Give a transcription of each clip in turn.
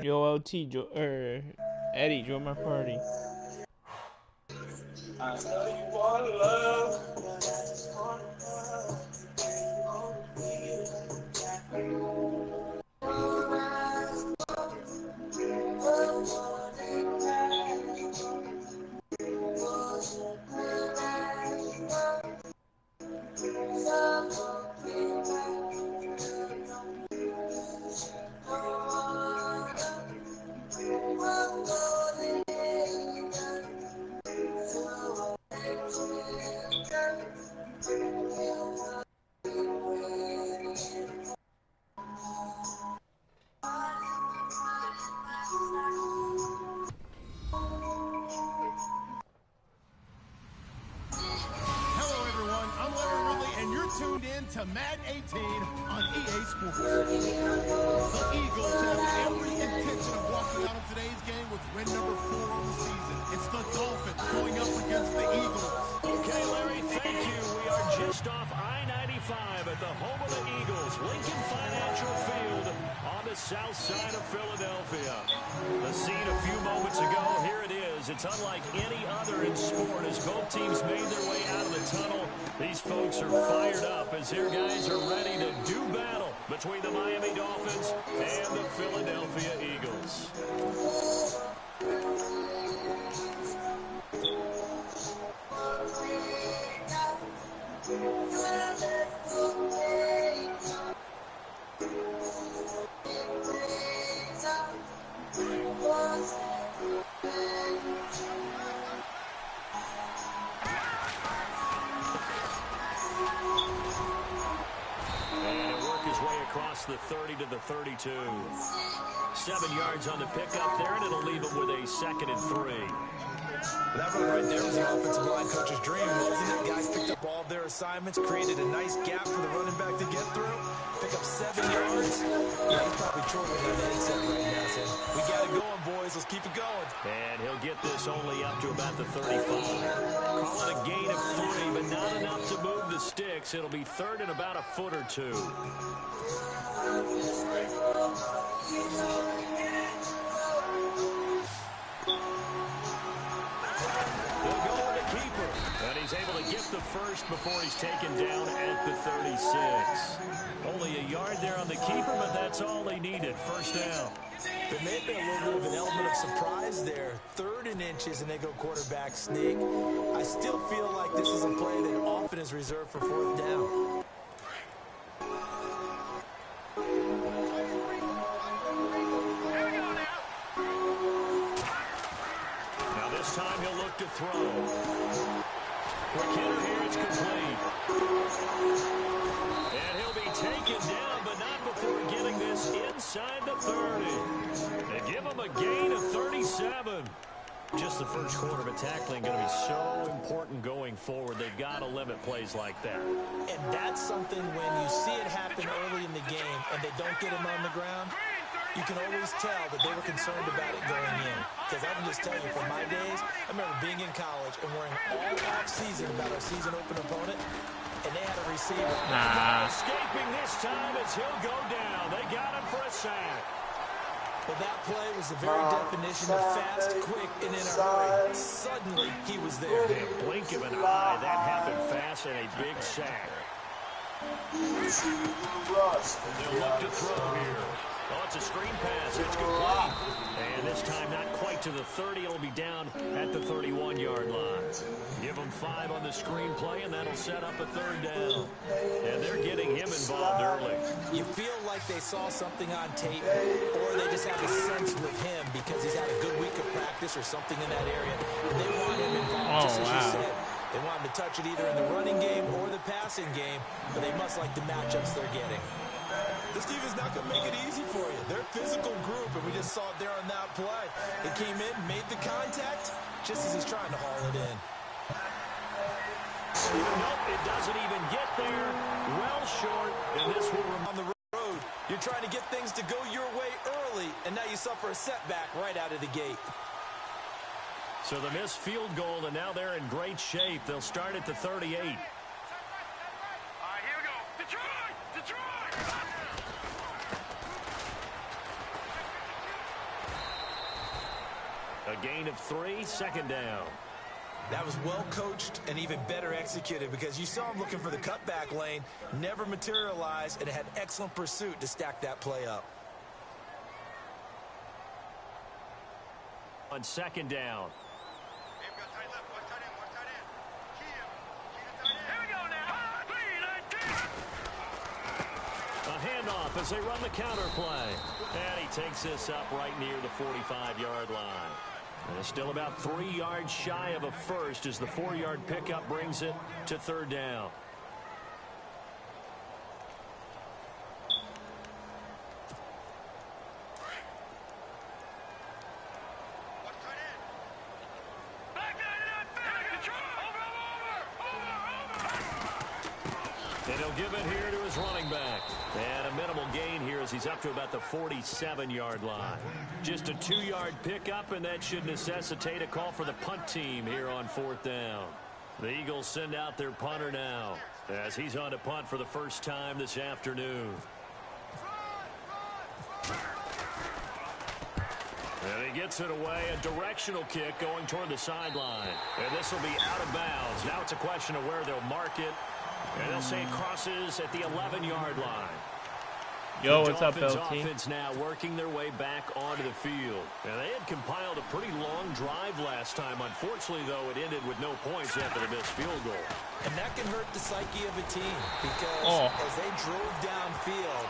Yo, LT, Eddie, join my party. I know you want love. Tuned in to Mad 18 on EA Sports. The Eagles have every intention of walking out of today's game with win number 4 on the season. It's the Dolphins going up against the Eagles. Okay, Larry, thank you. We are just off I-95 at the home of the Eagles, Lincoln Financial Field on the south side of Philadelphia. The scene a few moments ago, here it is. It's unlike any other in sport as both teams made their way out of the tunnel. These folks are fired up as their guys are ready to do battle between the Miami Dolphins and the Philadelphia Eagles. Across the 30 to the 32. 7 yards on the pickup there, and it'll leave them with a 2nd and 3. That run right there was the offensive line coach's dream, wasn't it? Guys picked up all of their assignments, created a nice gap for the running back to get through, pick up 7 yards. Yeah, he's probably chortling on the headset right now, saying, we got it going, boys. Let's keep it going. And he'll get this only up to about the 35. Call it a gain of 3, but not enough to move the sticks. It'll be 3rd and about a foot or 2. He'll go with the keeper, and he's able to get the first before he's taken down at the 36. Only a yard there on the keeper, but that's all they needed. First down. There may have been a little bit of an element of surprise there. 3rd and inches, and they go quarterback sneak. I still feel like this is a play that often is reserved for 4th down. This time he'll look to throw. McKinnon here, it's complete. And he'll be taken down, but not before getting this inside the 30. They give him a gain of 37. Just the first quarter of tackling going to be so important going forward. They've got to limit plays like that. And that's something when you see it happen early in the game and they don't get him on the ground, you can always tell that they were concerned about it going in. Because I can just tell you, from my days, I remember being in college and worrying all off-season about our season-open opponent, and they had a receiver. Escaping this time as he'll go down. They got him for a sack. Well, that play was the very definition of fast, quick, and in a hurry. Suddenly, he was there. In a blink of an eye, that happened fast and a big sack. They'll look to throw here. Oh, it's a screen pass. It's complete. And this time not quite to the 30. It'll be down at the 31-yard line. Give them 5 on the screen play, and that'll set up a 3rd down. And they're getting him involved early. You feel like they saw something on tape, or they just have a sense with him because he's had a good week of practice close or something in that area. And they want him involved, just as you said. They want him to touch it either in the running game or the passing game, but they must like the matchups they're getting. This team is not going to make it easy for you. They're a physical group, and we just saw it there on that play. He came in, made the contact, just as he's trying to haul it in. Nope, it doesn't even get there. Well short, and this will run On the road, you're trying to get things to go your way early, and now you suffer a setback right out of the gate. So the missed field goal, and now they're in great shape. They'll start at the 38. All right, here we go. Detroit! Detroit! A gain of 3, second down. That was well coached and even better executed because you saw him looking for the cutback lane, never materialized, and had excellent pursuit to stack that play up. On second down. A handoff as they run the counter play. And he takes this up right near the 45-yard line. And it's still about 3 yards shy of a first as the 4-yard pickup brings it to third down. And he'll give it here to his running back. And a minimal gain here as he's up to about the 47-yard line. Just a 2-yard pickup, and that should necessitate a call for the punt team here on fourth down. The Eagles send out their punter now as he's on to punt for the first time this afternoon. And he gets it away, a directional kick going toward the sideline. And this will be out of bounds. Now it's a question of where they'll mark it. And they'll say it crosses at the 11-yard line. Yo, what's up, Dolphins LT? offense now working their way back onto the field. And they had compiled a pretty long drive last time. Unfortunately, though, it ended with no points after the missed field goal. And that can hurt the psyche of a team because as they drove downfield,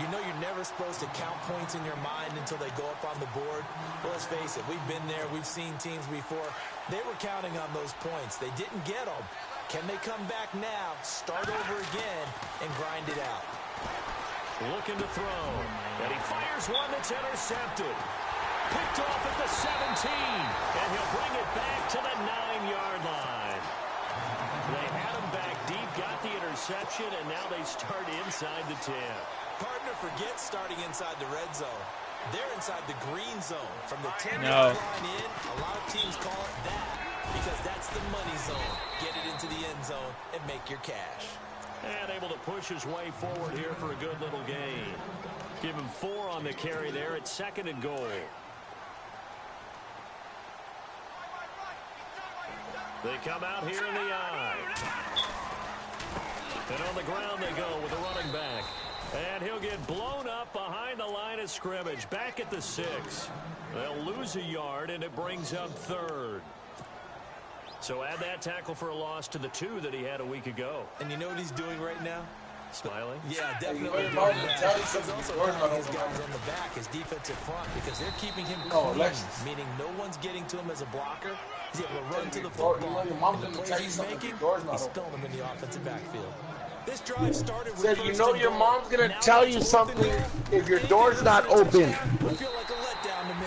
you know you're never supposed to count points in your mind until they go up on the board. But let's face it, we've been there. We've seen teams before. They were counting on those points. They didn't get them. Can they come back now, start over again, and grind it out? Looking to throw. And he fires one that's intercepted. Picked off at the 17. And he'll bring it back to the 9-yard line. They had him back deep, got the interception, and now they start inside the 10. Partner, forget starting inside the red zone. They're inside the green zone. From the 10-yard line in, a lot of teams call it that because that's the money zone. Get it into the end zone and make your cash. And able to push his way forward here for a good little gain. Give him 4 on the carry there at 2nd and goal. They come out here in the eye. And on the ground they go with the running back. And he'll get blown up behind the line of scrimmage. Back at the 6. They'll lose a yard, and it brings up 3rd. So add that tackle for a loss to the 2 that he had a week ago. And you know what he's doing right now? Smiling? Yeah, definitely doing that. He's also telling his guys on the back, his defensive front, because they're keeping him clean, meaning no one's getting to him as a blocker. He's able to run to the football. And the plays he's making, he's spilling them in the offensive backfield. This drive started with you know your mom's going to tell you something if your door's not open. Would feel like a letdown to me.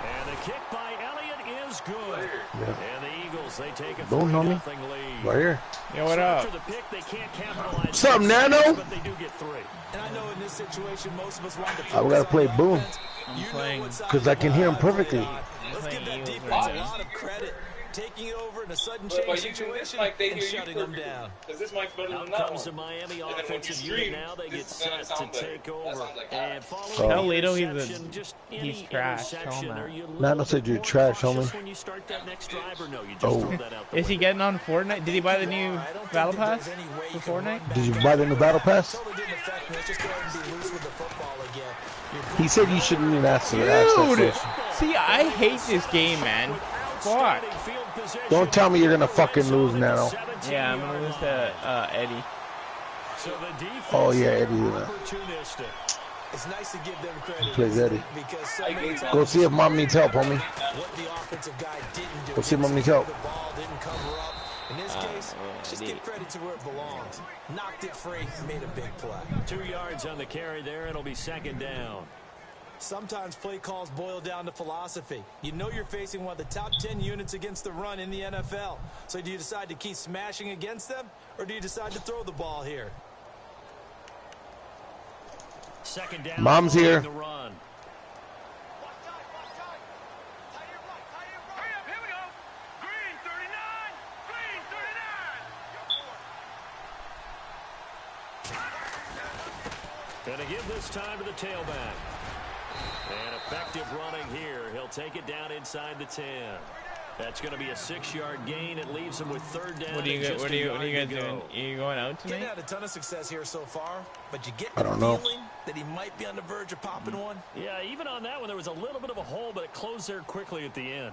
And the kick by Elliott is good. Yeah. And the Eagles, they take a 3-0 Don't know me. lead. Right here. Yo, what So up? after the pick, they can't capitalize. What's up, Nano? But they do get 3. And I know in this situation, most of us want to I gotta play Boom. I'm playing. Because I can hear him perfectly. Let's give that Eagles defense right a now. lot of credit. Taking it over in a sudden But change you do this situation mic, they and hear you shutting them perfectly. down. Because this mic's better than Out that comes the one. Miami And then when you offensive stream, unit now. They get this is gonna set to sound better. take That over. sounds like And that. following Tell the Lito interception, he's just he's any trash. Tell interception, him are that. you a Nano little said bit you're more trash, cautious homie. when you start that next drive, or no, you just Oh. throw that out the Is he window? getting on Fortnite? Did he buy the new I don't think Battle that Pass there's any way for you can run Fortnite? back Did you up. buy the new Battle Pass? Totally didn't affect me. Let's just go ahead and be loose with the football again. He said you shouldn't even ask that Dude! question. See, I hate this game, man. Fuck. Don't tell me you're going to fucking lose, Nano. Yeah, I'm gonna lose to Eddie. So the defense Oh, yeah, Eddie. opportunistic. It's nice to give them credit Plays Eddie. because so many Go times see if mom needs help, homie. what the offensive guy didn't do. Let's see Didn't Mommy's secure help. the ball, didn't cover up. In this case, just give credit to where it belongs. Knocked it free, made a big play. 2 yards on the carry there. It'll be second down. Sometimes play calls boil down to philosophy. You know you're facing one of the top 10 units against the run in the NFL. So do you decide to keep smashing against them, or do you decide to throw the ball here? Second down. Mom's here. The run. Here we go. Green 39. Green 39. Gonna give this time to the tailback. And effective running here. He'll take it down inside the 10. That's going to be a 6-yard gain. It leaves him with third down. What are you guys doing? Are you going out tonight? Getting had a ton of success here so far, but you get I the don't know. feeling that he might be on the verge of popping one. Yeah, even on that one, there was a little bit of a hole, but it closed there quickly at the end.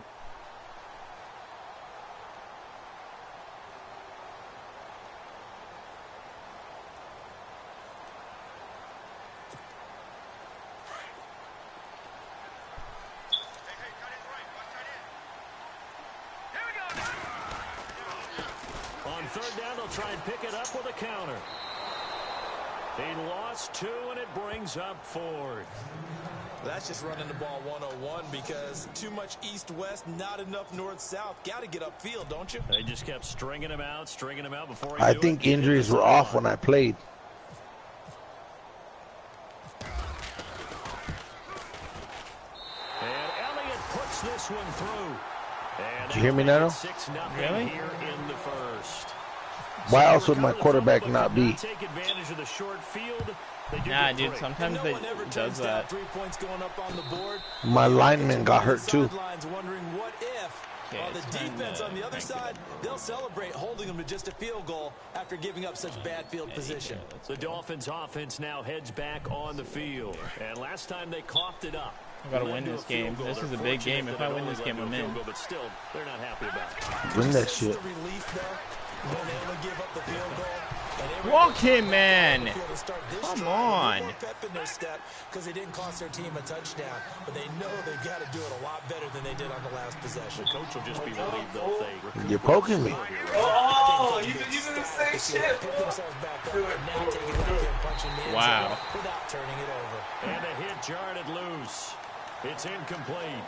On third down, they'll try and pick it up with a counter. He lost 2, and it brings up 4th. That's just running the ball 101 because too much east-west, not enough north-south. Got to get upfield, don't you? They just kept stringing him out before he I knew think it. injuries were off when I played. And Elliott puts this one through. And Did you hear me, Nano? 6-0 Really? here in the first. Why else would my quarterback not be? Take advantage of the short field. They do Nah, get dude, three. sometimes No they one ever does turns down that. 3 points going up on the board. My lineman got hurt too. Sidelines wondering what if. Okay, While the it's time defense to on the other crank it side, up. they'll celebrate holding them to just a field goal after giving up such bad field position. The Dolphins offense now heads back on the field. And last time they coughed it up. I gotta Led win to a this field game. goal. This is They're a big game. fortunate If that I it win only this led game, to a I'm field in. goal, but still, they're not happy about it. Win that Sense shit. the relief though when they only give up the field goal. And they were Walk able to him, man. to start this Come drive with on. more pep in their step because they didn't cost their team a touchdown, but they know they've got to do it a lot better than they did on the last possession. The coach will just be relieved though if they recoup You're poking me. Oh, you did the same shit, Pick bro. themselves back up and now take it back there and punch in the end Wow. zone without turning it over. And a hit jarred loose. It's incomplete.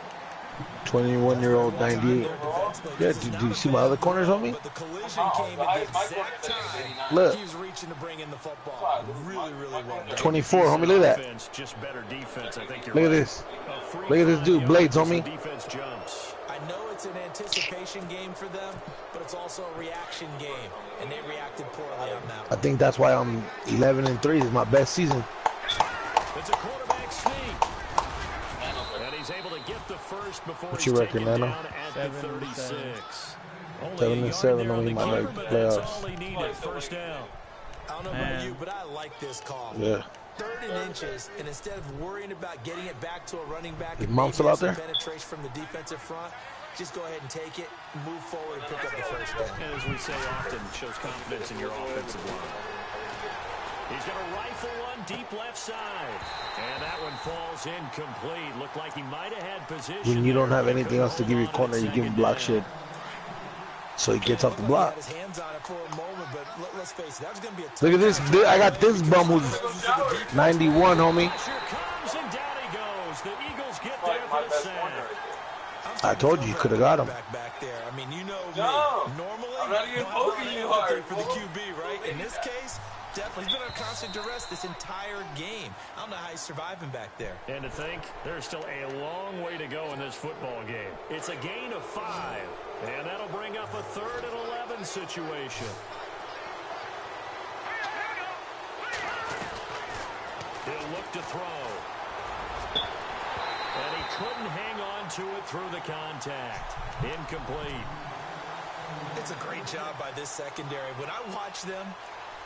21-year-old 98. Yeah, do you see my other corners on me? But the collision came at the exact time Look. he was reaching to bring in the football. Really, really well done. 24, homie, look at that. Defense, just better defense. I think you're Look at right. this. A free Look at this 5 dude, Blades, yards as homie. the defense jumps. I know it's an anticipation game for them, but it's also a reaction game, and they reacted poorly on that I one. think that's why I'm 11-3. This is my best season. It's a quarterback sneak. And he's able to get the first before What's he's your record, taken Nano? down at the 36. Only 7-7, a yard there on only the might keeper, make but the that's playoffs. all he needed. First down. I don't know about you, but I like this call. Yeah. 3rd and inches, and instead of worrying about getting it back to a running back Is and Mom maybe still out some there? penetration from the defensive front, just go ahead and take it, move forward, and pick up the first down. And as we say often, shows confidence in your offensive line. He's going to rifle one deep left side. And that one falls incomplete. Looked like he might have had position. When you don't there, have but he anything couldn't else to give hold your on corner, to you give him second block down. shit. So he gets off the He block. had his hands on it for a moment, but let's face it, that was going to be a tough Look at this. time. I got this bum who's 91, homie. Pressure comes and down he goes. The Eagles get there for the sack. I told you you could have got him. Back there. I mean, you know No. me. Normally, I'm not even no, poking I'm you not hard, for the fool. QB, right? In this case, definitely, he's been under constant duress this entire game. I don't know how he's surviving back there. And to think, there's still a long way to go in this football game. It's a gain of 5. And that'll bring up a 3rd and 11 situation. He'll look to throw. And he couldn't hang on to it through the contact. Incomplete. It's a great job by this secondary. When I watch them,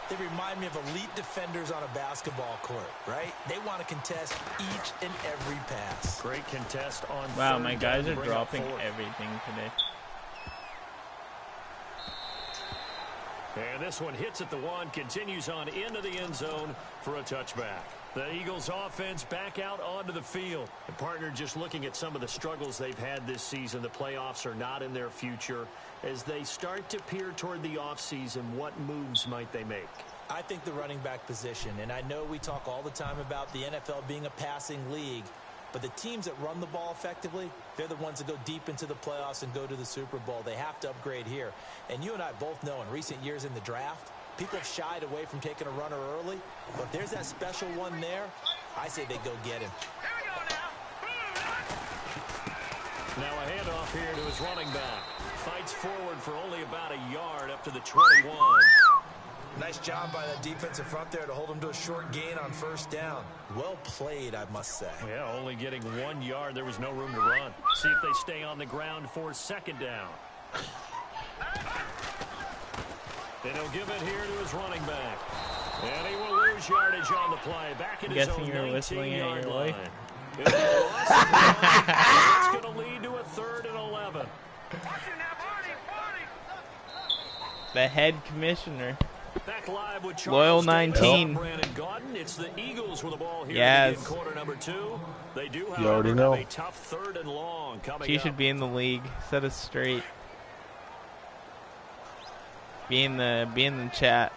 they remind me of elite defenders on a basketball court, right? They want to contest each and every pass. Great contest on Wow, third my down guys to are bring up dropping 4th. everything today. And this one hits at the 1, continues on into the end zone for a touchback. The Eagles offense back out onto the field. And partner, just looking at some of the struggles they've had this season, the playoffs are not in their future. As they start to peer toward the offseason, what moves might they make? I think the running back position, and I know we talk all the time about the NFL being a passing league, but the teams that run the ball effectively, they're the ones that go deep into the playoffs and go to the Super Bowl. They have to upgrade here. And you and I both know in recent years in the draft, people have shied away from taking a runner early, but if there's that special one there, I say they go get him. Now a handoff here to his running back. Fights forward for only about a yard up to the 21. Nice job by that defensive front there to hold him to a short gain on first down. Well played, I must say. Yeah, only getting 1 yard. There was no room to run. See if they stay on the ground for second down. And he'll give it here to his running back. And he will lose yardage on the play. Back at his own 19-yard line. It's going to lead to a 3rd and 11. The head commissioner. Back live with Loyal 19. It's the Eagles with the ball here yes. in quarter number 2. They do, you already know. Have a tough 3rd and long coming She up. should be in the league. Set us straight. Be in the chat.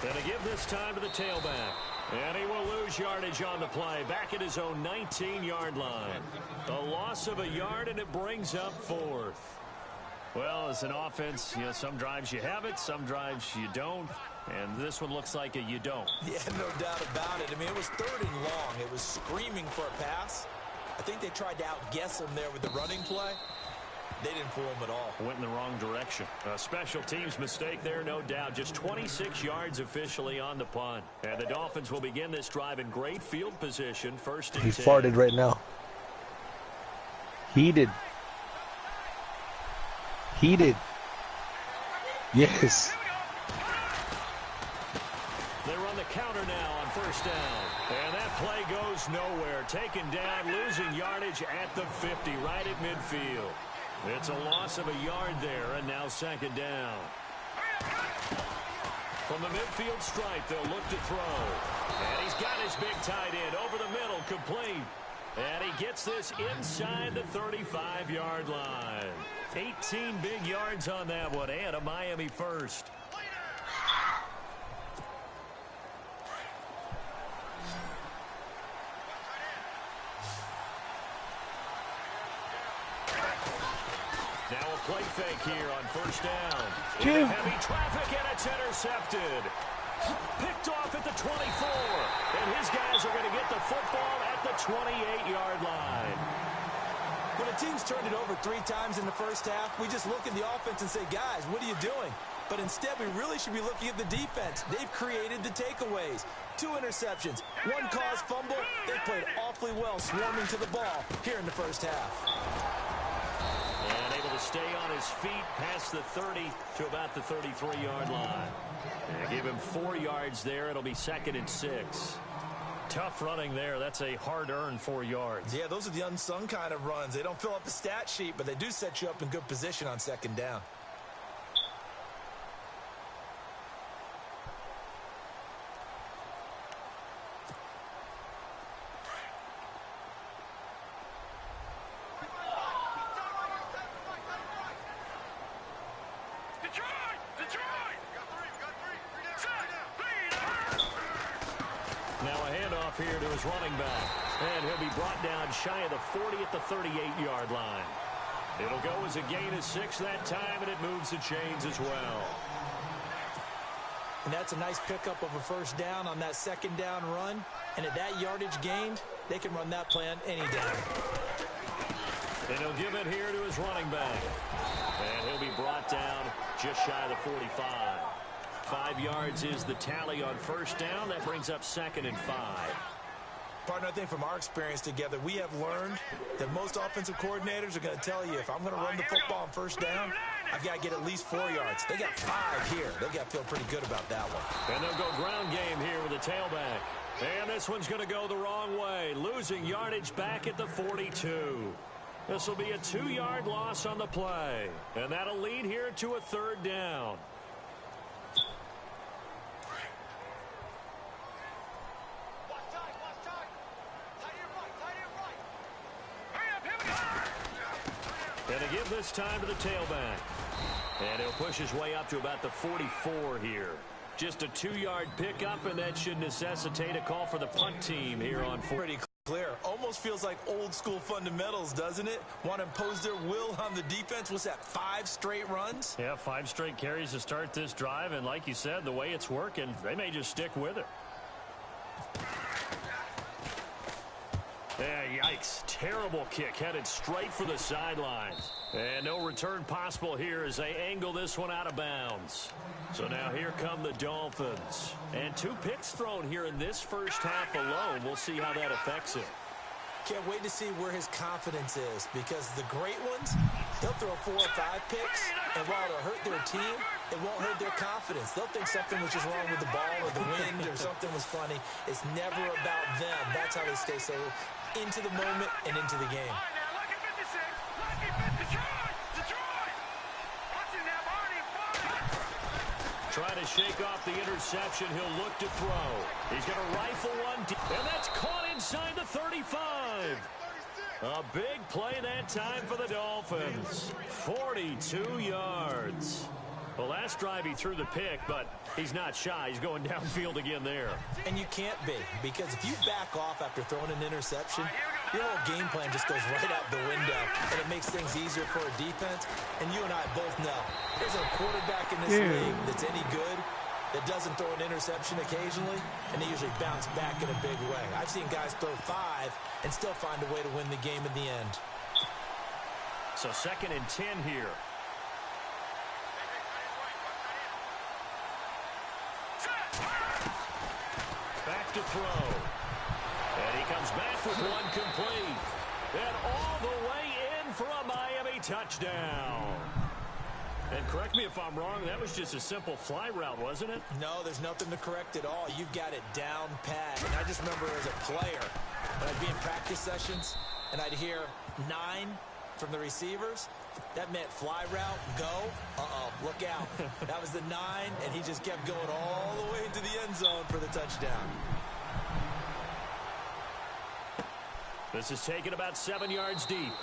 Gonna give this time to the tailback. And he will lose yardage on the play. Back at his own 19-yard line. A loss of a yard, and it brings up 4th. Well, as an offense, you know, some drives you have it, some drives you don't. And this one looks like a you don't. Yeah, no doubt about it. I mean, it was 3rd and long. It was screaming for a pass. I think they tried to outguess him there with the running play. They didn't fool him at all. Went in the wrong direction. A special teams mistake there, no doubt. Just 26 yards officially on the punt. And the Dolphins will begin this drive in great field position. 1st and 10. He farted right now. Heated. Yes. They run the counter now on 1st down. And that play goes nowhere. Taken down, losing yardage at the 50, right at midfield. It's a loss of a yard there, and now 2nd down. From the midfield stripe, they'll look to throw. And he's got his big tight end over the middle, complete. And he gets this inside the 35-yard line. 18 big yards on that one, and a Miami first. Now a play fake here on 1st down. Heavy traffic, and it's intercepted. Picked off at the 24. And his guys are going to get the football at the 28-yard line. When a team's turned it over 3 times in the first half, we just look at the offense and say, guys, what are you doing? But instead, we really should be looking at the defense. They've created the takeaways. 2 interceptions, 1 caused fumble. They played awfully well swarming to the ball here in the first half. And able to stay on his feet past the 30 to about the 33-yard line. And give him 4 yards there. It'll be 2nd and 6. Tough running there. That's a hard-earned 4 yards. Yeah, those are the unsung kind of runs. They don't fill up the stat sheet, but they do set you up in good position on 2nd down. Here to his running back. And he'll be brought down shy of the 40 at the 38-yard line. It'll go as a gain of 6 that time, and it moves the chains as well. And that's a nice pickup of a 1st down on that 2nd down run. And at that yardage gained, they can run that play on any down. And he'll give it here to his running back. And he'll be brought down just shy of the 45. 5 yards is the tally on 1st down. That brings up 2nd and 5. Partner, I think from our experience together, we have learned that most offensive coordinators are going to tell you, if I'm going to run the football on 1st down, I've got to get at least 4 yards. They got 5 here. They got to feel pretty good about that one. And they'll go ground game here with the tailback. And this one's going to go the wrong way. Losing yardage back at the 42. This will be a 2-yard loss on the play. And that'll lead here to a 3rd down. And they give this time to the tailback. And he'll push his way up to about the 44 here. Just a 2-yard pickup, and that should necessitate a call for the punt team here on 4. Pretty clear. Almost feels like old school fundamentals, doesn't it? Want to impose their will on the defense. What's that, 5 straight runs? Yeah, 5 straight carries to start this drive, and like you said, the way it's working, they may just stick with it. Yeah, yikes. Terrible kick headed straight for the sidelines. And no return possible here as they angle this one out of bounds. So now here come the Dolphins. And 2 picks thrown here in this first half alone. We'll see how that affects it. Can't wait to see where his confidence is, because the great ones, they'll throw 4 or 5 picks, and while it'll hurt their team, it won't hurt their confidence. They'll think something was just wrong with the ball or the wind or something was funny. It's never about them. That's how they stay so into the moment and into the game. Trying to shake off the interception. He'll look to throw. He's going to rifle one deep, and that's caught inside the 35. A big play that time for the Dolphins. 42 yards. Well, last drive he threw the pick, but he's not shy. He's going downfield again there. And you can't be, because if you back off after throwing an interception, your whole game plan just goes right out the window, and it makes things easier for a defense. And you and I both know there's a quarterback in this league that's any good that doesn't throw an interception occasionally, and they usually bounce back in a big way. I've seen guys throw 5 and still find a way to win the game in the end. So 2nd and 10 here. Back to throw. And he comes back with one complete. And all the way in for a Miami touchdown. And correct me if I'm wrong, that was just a simple fly route, wasn't it? No, there's nothing to correct at all. You've got it down pat. And I just remember as a player, when I'd be in practice sessions, and I'd hear 9 from the receivers. That meant fly route, go. Look out. That was the 9, and he just kept going all the way into the end zone for the touchdown. This is taken about 7 yards deep.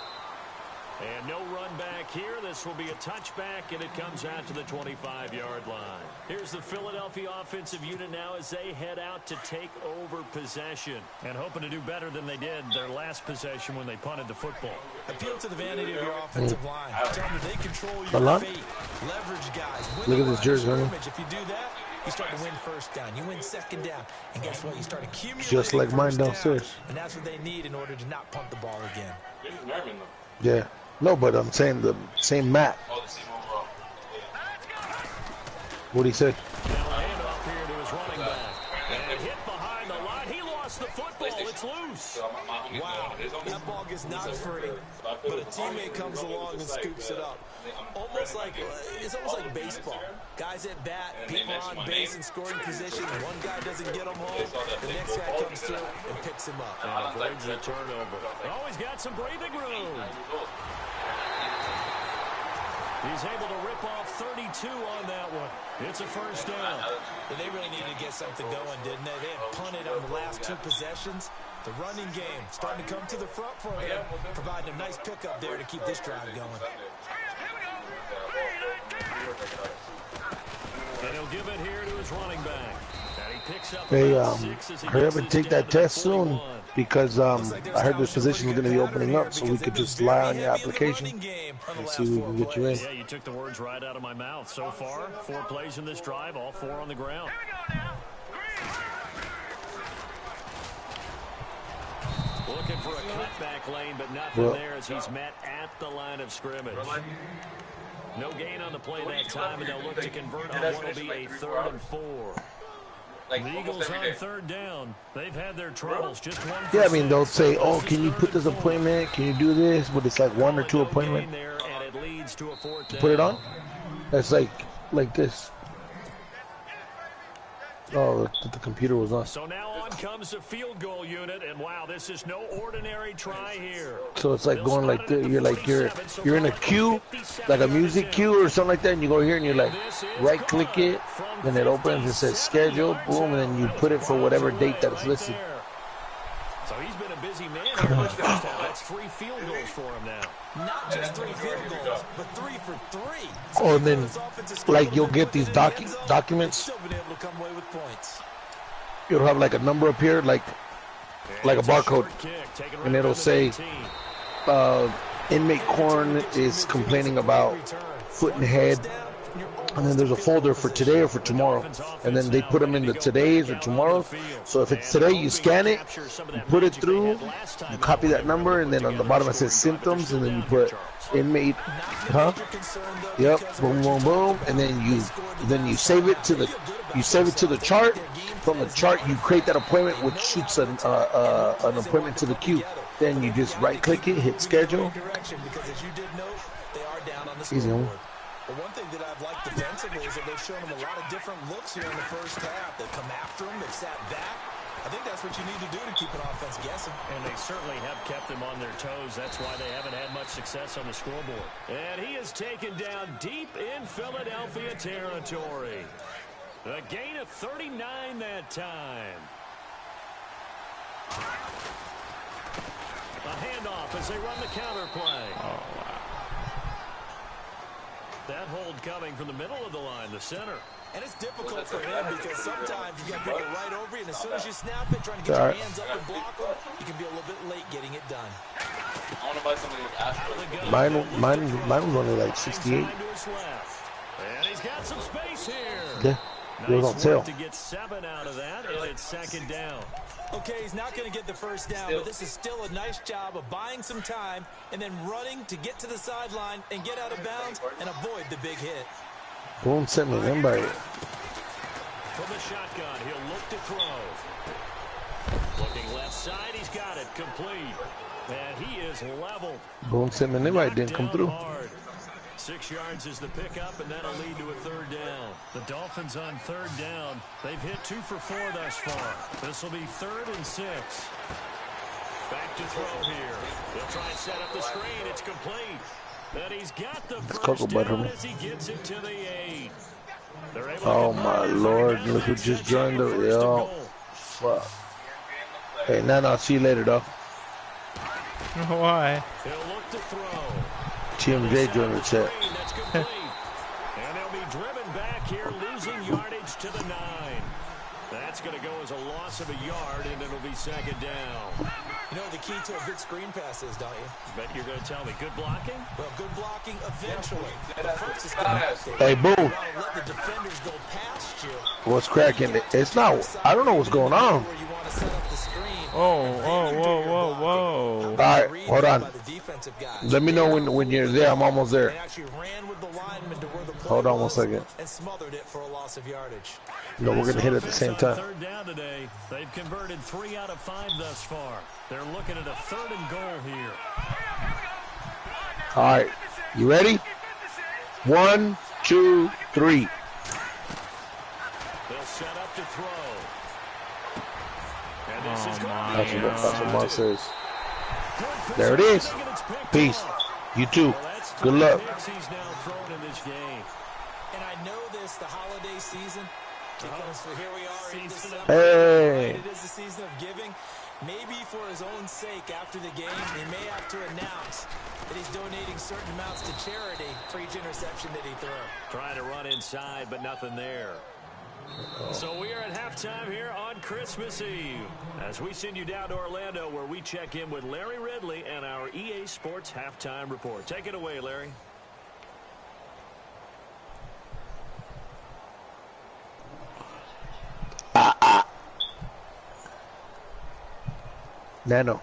And no run back here. This will be a touchback, and it comes out to the 25-yard line. Here's the Philadelphia offensive unit now as they head out to take over possession. And hoping to do better than they did their last possession when they punted the football. Appeal to the vanity of your offensive line. Tell them they control your fate. Leverage guys. Look at this jersey, man. If you do that, you start to win first down. You win second down. And guess what? You start accumulating just like mine first down. downstairs. And that's what they need in order to not punt the ball again. Yeah. No, but I'm saying the same mat. What he said. Now a handoff here to his running back. And hit behind the line. He lost the football. It's loose. Wow. That ball gets knocked free. But a teammate comes along and scoops it up. It's almost like baseball. Guys at bat, people are on base in scoring position. One guy doesn't get them home. The next guy comes through and picks him up. And avoids the turnover. Oh, he's got some breathing room. He's able to rip off 32 on that one. It's a first down. But they really needed to get something going, didn't they? They had punted on the last 2 possessions. The running game starting to come to the front for them, providing a nice pickup there to keep this drive going. And he'll give it here to his running back. And he picks up Hey, about 6 as he hurry up gets and this take down that to the test soon, 41. because I heard this position is going to be opening up, so we could just lie on your application and see if we can get you in. Yeah, you took the words right out of my mouth. So far, 4 plays in this drive, all 4 on the ground. Looking for a cutback lane, but nothing there as he's met at the line of scrimmage. No gain on the play that time, and they'll look to convert on what will be a 3rd and 4. The Eagles on 3rd down. They've had their troubles. Just 1 for Yeah, I mean, they'll 6. say, oh, can you put this appointment? Can you do this? But it's like 1 or 2 appointment. There, and it leads to a 4th down. Put it on? That's like this. Oh, the computer was on. So now on comes the field goal unit, and wow, this is no ordinary try here. So it's like going like this. You're in a queue, like a music queue or something like that, and you go here and you like right click it, then it opens, it says schedule, boom, and then you put it for whatever date that is listed. So he's been a busy man here in the first half. That's 3 field goals for him now. Not just 3 field goals, but 3 for 3. Oh, and then, like, you'll get these documents. Still been able to come away with points. You'll have like a number up here, like a barcode, and it'll say inmate Corn is complaining about foot and head, and then there's a folder for today or for tomorrow, and then they put them into today's or tomorrow's. So if it's today, you scan it, you put it through, you copy that number, and then on the bottom it says symptoms, and then you put inmate, yep, boom, boom, boom, and then you save it to the chart. From the chart, you create that appointment, which shoots an appointment to the queue. Then you just right-click it, hit schedule. Easy, homie. But one thing that I've liked defensively is that they've shown them a lot of different looks here in the first half. They've come after them, they've sat back. I think that's what you need to do to keep an offense guessing. And they certainly have kept them on their toes. That's why they haven't had much success on the scoreboard. And he is taken down deep in Philadelphia territory. A gain of 39 that time. A handoff as they run the counter play. Oh, wow. That hold coming from the middle of the line, the center. And it's difficult for him because sometimes you got people right over you, and as soon as you snap it, trying to get your hands up and block them, you can be a little bit late getting it done. I want to buy something with Astro. Mine was only like 68. And he's got some space here. Yeah, it was on sale. To get 7 out of that, and it's second down. Okay, he's not going to get the first down, but this is still a nice job of buying some time and then running to get to the sideline and get out of bounds and avoid the big hit. Don't send me invite. From the shotgun, he'll look to throw. Looking left side, he's got it complete. And he is leveled. Don't send me invite, didn't come through. Hard. 6 yards is the pickup, and that'll lead to a third down. The Dolphins on third down. They've hit 2 for 4 thus far. This will be 3rd and 6. Back to throw here. They'll try and set up the screen. It's complete. And he's got the first down as he gets it to the 8. Oh my Lord! Look who just joined the. Yo, fuck. Hey, I'll see you later, though. Why? He'll look to throw. TMJ joined the chat. And they'll be driven back here, losing yardage to the 9. That's going to go as a loss of a yard, and it'll be second down. You know the key to a good screen pass is, don't you? Bet you're going to tell me good blocking? Well, good blocking eventually. But first it's Hey, boom. let the defenders go past you. What's cracking? It's not. I don't know what's going on. Where you want to set up the screen. Whoa. All right, hold on. Let me know when you're there. I'm almost there. They actually ran with the lineman to where the play Hold on one was second. and smothered it for a loss of yardage. No, we're gonna hit it at the same time. Third down today. They've converted 3 out of 5 thus far. They're looking at a 3rd and goal here. All right, you ready? 1, 2, 3. They'll set up to throw. And this is That's what Mark says. There it is. Peace. You too. Good luck. He's now thrown in this game. And I know this, the holiday season, because here we are in December. Hey. It is the season of giving. Maybe for his own sake after the game, he may have to announce that he's donating certain amounts to charity for each interception that he threw. Trying to run inside, but nothing there. So we are at halftime here on Christmas Eve as we send you down to Orlando where we check in with Larry Ridley and our EA Sports Halftime Report. Take it away, Larry. Nano,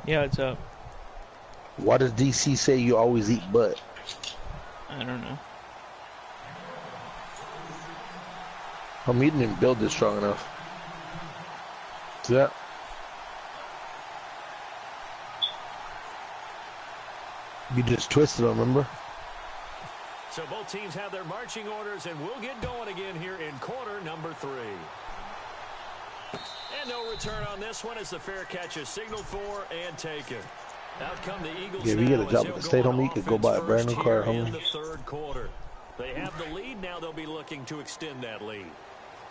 Yeah, what's up? why does DC say you always eat butt? I don't know. I'm eating and build this strong enough. See that? You just twisted them, remember? So both teams have their marching orders, and we'll get going again here in quarter number 3. And no return on this one as the fair catch is signaled for and taken. Out come the Eagles. Yeah, if you get a now job as at the they'll state, go on homie, you could go buy a offense brand new first car, here in homie. the 3rd quarter. They have the lead. Now they'll be looking to extend that lead.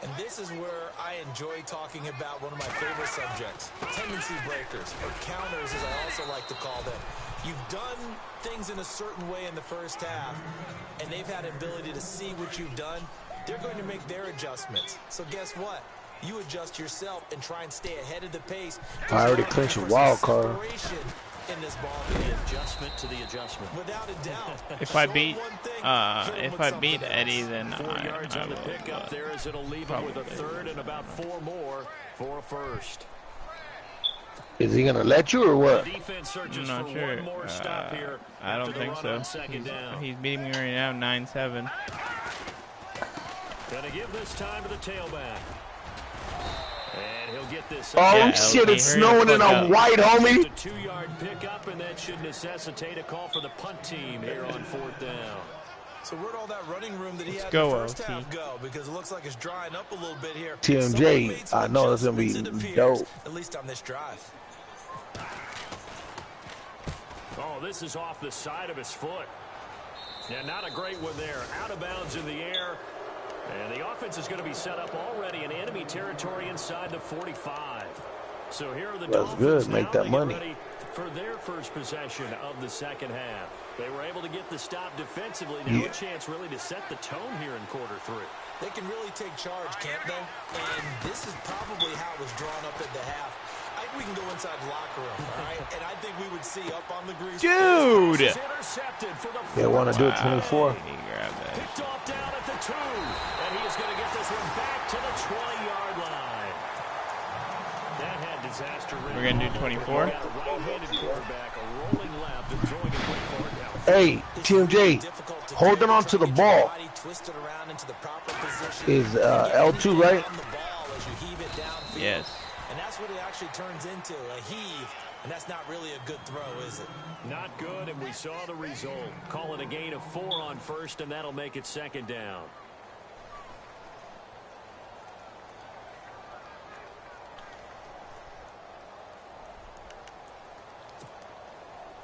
And this is where I enjoy talking about one of my favorite subjects, tendency breakers, or counters as I also like to call them. You've done things in a certain way in the first half, and they've had ability to see what you've done. They're going to make their adjustments. So guess what? You adjust yourself and try and stay ahead of the pace. I already clinched a wild card. In this ball the adjustment to the adjustment. Without a doubt. If I beat Eddie, then 4 yards on the pickup there as it'll leave him with a third and about 4 more for a first. Is he gonna let you or what? I'm not sure. I don't think so. He's beating me right now, 9-7. Gonna give this time to the tailback. And he'll get this. Oh yeah, shit! It's snowing and I'm white, homie. A 2-yard pickup, and that should necessitate a call for the punt team here on 4th down. So where'd all that running room that he had go, in the first half go? Because it looks like it's drying up a little bit here. TMJ, I know it's gonna be dope. At least on this drive. Oh, this is off the side of his foot. Yeah, not a great one there. Out of bounds in the air. And the offense is going to be set up already in enemy territory inside the 45. So here are the Dolphins. Good. Make that money. Ready for their first possession of the second half. They were able to get the stop defensively. Now a chance really to set the tone here in quarter 3. They can really take charge, can't they? And this is probably how it was drawn up at the half. I think we can go inside the locker room, all right? And I think we would see up on the grease. Dude! They want to do it 24. Picked off down at the 2. And he is going to get this one back to the 20-yard line. That had disaster. We're going to do 24. Hey, TMJ, holding on to the ball is L2, right? Yes. And that's what it actually turns into, a heave. And that's not really a good throw, is it? Not good, and we saw the result. Call it a gain of 4 on first, and that'll make it 2nd down.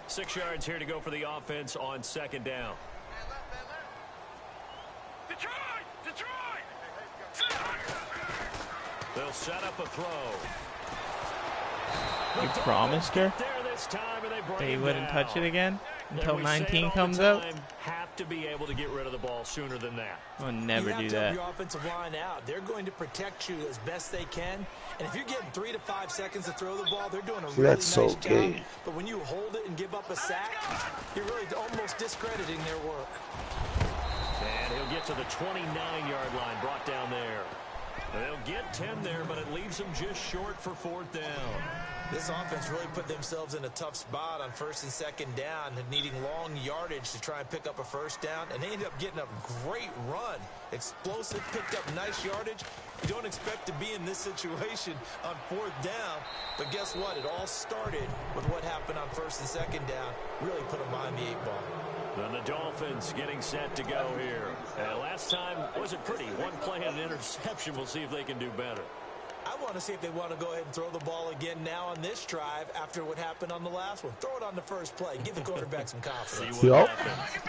Six yards here to go for the offense on 2nd down. They'll set up a throw. You promised her that you wouldn't touch it again until 19 comes out? Have to be able to get rid of the ball sooner than that. I'll never do that. Your offensive line out. They're going to protect you as best they can. And if you're getting 3 to 5 seconds to throw the ball, they're doing a really nice job. But when you hold it and give up a sack, you're really almost discrediting their work. And he'll get to the 29-yard line, brought down there. They'll get 10 there, but it leaves them just short for 4th down. This offense really put themselves in a tough spot on 1st and 2nd down, needing long yardage to try and pick up a 1st down, and they ended up getting a great run. Explosive, picked up nice yardage. You don't expect to be in this situation on 4th down, but guess what? It all started with what happened on 1st and 2nd down. Really put them behind the 8-ball. And the Dolphins getting set to go here. Last time wasn't pretty. One play and an interception. We'll see if they can do better. I want to see if they want to go ahead and throw the ball again now on this drive after what happened on the last one. Throw it on the first play. Give the quarterback some confidence. See what happens.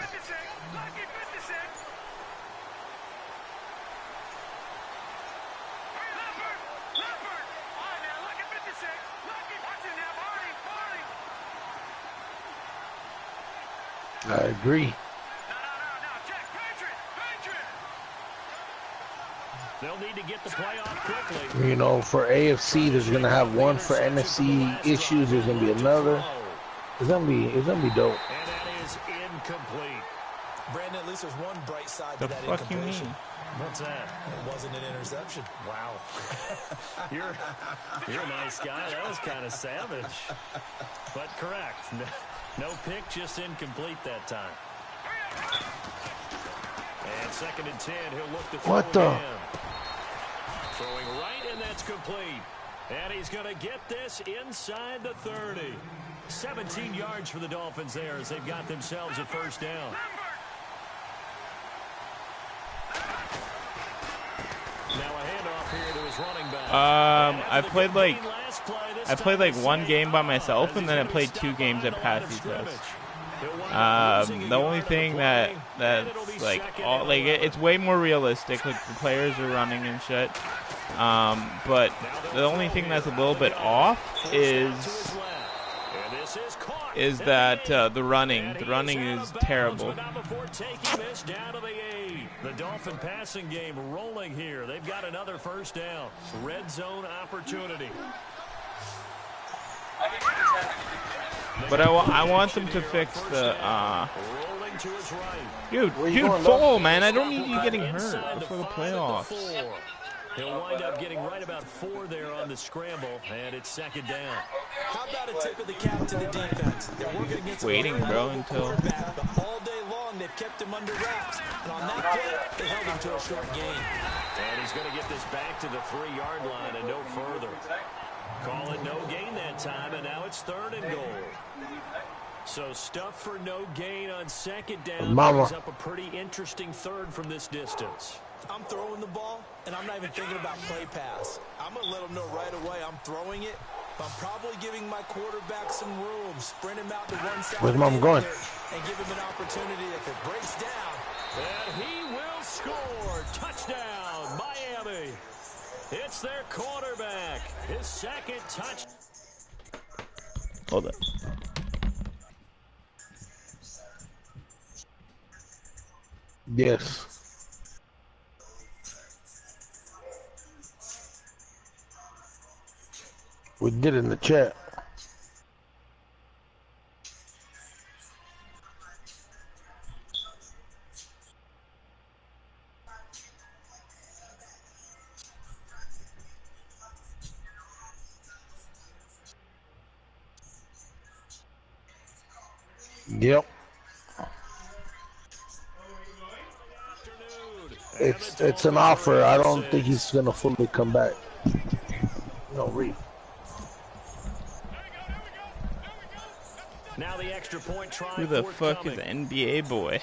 I agree. They'll need to get the play off quickly. You know, for AFC, there's gonna have one. For NFC issues, there's gonna be another. It's gonna be dope. And that is incomplete. Brandon, at least there's one bright side The to that fuck you incompletion. mean? What's that? It wasn't an interception. Wow. You're a nice guy. That was kind of savage. But correct. No pick, just incomplete that time. And 2nd and 10, he'll look to throw What the? again. Throwing right, and that's complete. And he's going to get this inside the 30. 17 yards for the Dolphins there as they've got themselves a 1st down. Now a handoff here to his running back. I played like one game by myself, and then I played 2 games at Patsy's house. The only thing that's like it's way more realistic. Like the players are running and shit. But the only thing that's a little bit off is that the running. The running is terrible. The Dolphin passing game rolling here. They've got another first down. Red zone opportunity. But I want them to fix the dude fall, man. I don't need you getting hurt before the playoffs. He'll wind up getting right about 4 there on the scramble, and it's second down. How about a tip of the cap to the defense? They're working against waiting, bro, until all day long they've kept him under wraps, and on that play they held him to a short gain. And he's going to get this back to the 3-yard line and no further. Call it no gain that time, and now it's 3rd and goal. So stuff for no gain on second down. Brings up a pretty interesting third from this distance. I'm throwing the ball, and I'm not even thinking about play pass. I'm going to let them know right away I'm throwing it, but I'm probably giving my quarterback some room, sprint him out to one side. Where's Mom going? And give him an opportunity if it breaks down. And he will score. Touchdown, Miami. It's their quarterback. His second touch. Hold it. Yes. We did in the chat. Yep. It's an offer. I don't think he's gonna fully come back. No, Reed. Now the extra point try. Who the fuck is NBA boy?